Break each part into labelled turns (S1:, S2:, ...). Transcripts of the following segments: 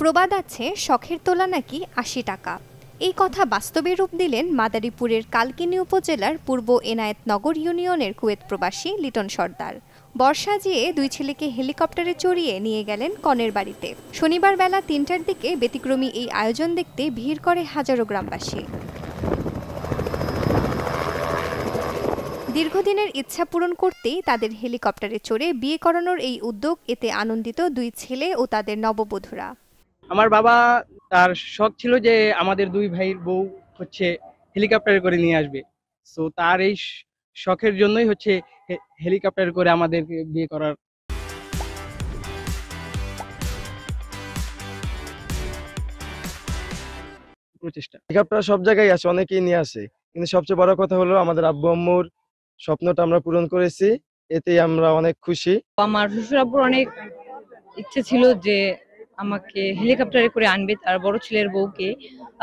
S1: প্রবাদ আছে, শখের তোলা নাকি ৮০ টাকা। এই কথা বাস্তবে রূপ দিলেন মাদারীপুরের কালকিনি উপজেলার পূর্ব এনায়েতনগর ইউনিয়নের কুয়েত প্রবাসী লিটন সর্দার। বর্ষা যেয়ে দুই ছেলেকে হেলিকপ্টারে চড়িয়ে নিয়ে গেলেন কনের বাড়িতে। শনিবার বেলা ৩টার দিকে ব্যতিক্রমী এই আয়োজন দেখতে ভিড় করে হাজারো গ্রামবাসী। দীর্ঘদিনের ইচ্ছা পূরণ করতেই তাদের হেলিকপ্টারে চড়ে বিয়ে করানোর এই উদ্যোগ, এতে আনন্দিত দুই ছেলে ও তাদের নববধূরা।
S2: আমার বাবা তার শখ ছিল যে আমাদের দুই ভাইয়ের বউ হচ্ছে হেলিকপ্টারে করে নিয়ে আসবে, সো তার এই শখের জন্যই হচ্ছে হেলিকপ্টারে করে আমাদেরকে বিয়ে করার প্রচেষ্টা।
S3: হেলিকপ্টার সব জায়গায় আছে, অনেকেই নিয়ে আসে, কিন্তু সবচেয়ে বড় কথা হলো আমাদের আব্বু আম্মুর স্বপ্নটা আমরা পূরণ করেছি, এতেই আমরা অনেক খুশি।
S4: আমার শ্বশুর আব্বুর অনেক ইচ্ছে ছিল যে আমাকে হেলিকপ্টারে করে আনবে তার বড় ছেলের বউকে।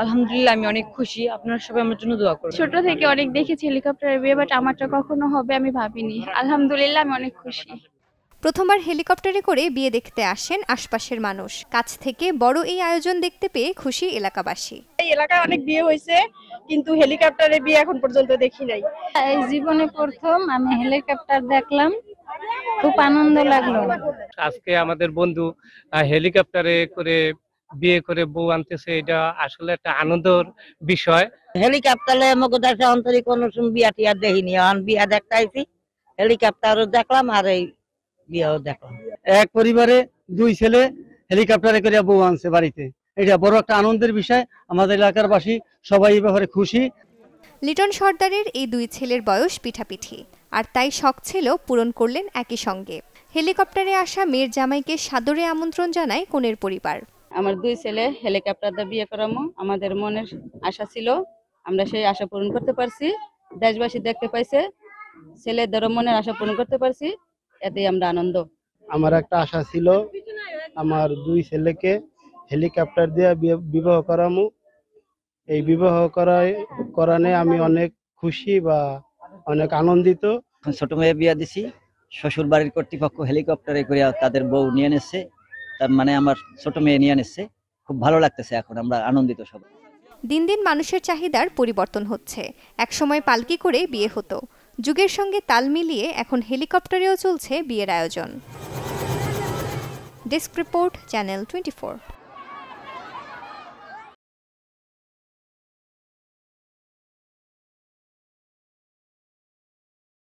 S4: আলহামদুলিল্লাহ আমি অনেক খুশি। আপনারা সবাই আমার জন্য দোয়া করুন।
S5: ছোট থেকে অনেক দেখেছি হেলিকপ্টারে বিয়ে, বাট আমারটা কখনো হবে আমি ভাবিনি। আলহামদুলিল্লাহ আমি অনেক খুশি।
S1: প্রথমবার হেলিকপ্টারে করে বিয়ে দেখতে আসেন আশপাশের মানুষ। কাছ থেকে বড় এই আয়োজন দেখতে পেয়ে খুশি এলাকাবাসী।
S6: এই এলাকায় অনেক বিয়ে হয়েছে, কিন্তু হেলিকপ্টারে বিয়ে এখন পর্যন্ত দেখি নাই।
S5: এই জীবনে প্রথম আমি হেলিকপ্টার দেখলাম, খুব আনন্দ লাগলো।
S2: আজকে আমাদের বন্ধু হেলিকপ্টারে করে বিয়ে করে বউ আনতেছে, এটা আসলে একটা আনন্দের বিষয়।
S7: হেলিকপ্টারে আমাকে দেশে আন্তরিক কোনো বিয়া টিয়া দেখিনি, এখন বিয়া দেখতে আইছি, হেলিকপ্টারও দেখলাম আর এই বিয়েও দেখলাম।
S8: এক পরিবারে দুই ছেলে হেলিকপ্টারে করে বউ আনছে বাড়িতে, এটা বড় একটা আনন্দের বিষয়। আমাদের এলাকার বাসী সবাই এই ব্যাপারে খুশি।
S1: লিটন সর্দারের এই দুই ছেলের বয়স পিঠাপিঠি, আর তাই শখ ছিল পূরণ করলেন একই সঙ্গে। হেলিকপ্টারে আসা মেয়ের জামাইকে সাদরে আমন্ত্রণ জানায় কনের পরিবার।
S4: আমার দুই ছেলে হেলিকপ্টার দিয়ে বিয়ে করামো, আমাদের মনের আশা ছিল, আমরা সেই আশা পূরণ করতে পারছি। দেশবাসী দেখতে পাইছে, ছেলেদেরও মনের আশা পূরণ করতে পারছি, এতেই আমরা আনন্দ।
S3: আমার একটা আশা ছিল আমার দুই ছেলেকে হেলিকপ্টার দিয়ে বিবাহ করামু। এই বিবাহ করানে আমি অনেক খুশি বা অনেক আনন্দিত।
S7: ছোট মেয়ে বিয়া দিছি, শ্বশুর বাড়ির কর্তৃপক্ষ হেলিকপ্টারে করে তাদের বউ নিয়ে নিচ্ছে, তার মানে আমার ছোট মেয়ে নিয়ে নিচ্ছে। খুব ভালো লাগতেছে, এখন আমরা আনন্দিত সবাই।
S1: দিন দিন মানুষের চাহিদার পরিবর্তন হচ্ছে। একসময় পালকি করে বিয়ে হতো, যুগের সঙ্গে তাল মিলিয়ে এখন হেলিকপ্টারেও চলছে বিয়ের আয়োজন। Desk report, channel 24।